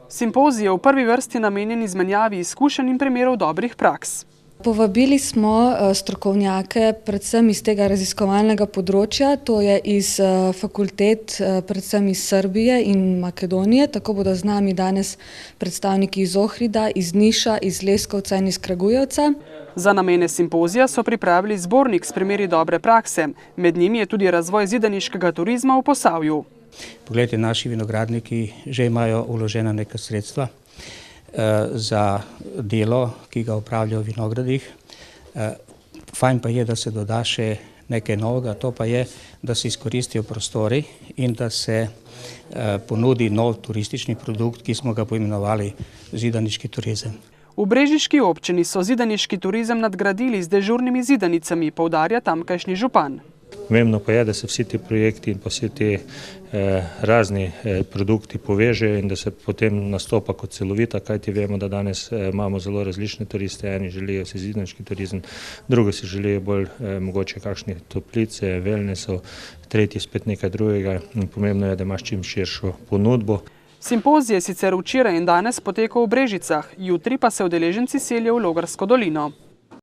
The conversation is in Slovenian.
Simpozij je v prvi vrsti namenjen izmenjavi izkušenj in primerov dobrih praks. Povabili smo strokovnjake predvsem iz tega raziskovalnega področja, to je iz fakultet, predvsem iz Srbije in Makedonije, tako bodo z nami danes predstavniki iz Ohrida, iz Niša, iz Leskovca in iz Kragujevca. Za namene simpozija so pripravili zbornik s primeri dobre prakse, med njimi je tudi razvoj zidaniškega turizma v Posavju. Poglejte, naši vinogradniki že imajo vložena neka sredstva za delo, ki ga upravljajo v vinogradih. Fajn pa je, da se doda še nekaj novega, to pa je, da se izkoristijo prostori in da se ponudi nov turistični produkt, ki smo ga poimenovali zidaniški turizem. V brežiški občini so zidaniški turizem nadgradili z dežurnimi zidanicami, poudarja tamkajšnji župan. Pomembno pa je, da se vsi ti projekti in pa vsi ti razni produkti povežejo in da se potem nastopa kot celovita, kajti vemo, da danes imamo zelo različne turiste, eni želijo si zidaniški turizem, drugi si želijo bolj mogoče kakšne toplice, wellnessov, tretji spet nekaj drugega in pomembno je, da imaš čim širšo ponudbo. Simpozij je sicer včeraj in danes potekal v Brežicah, jutri pa se udeleženci selijo v Logarsko dolino.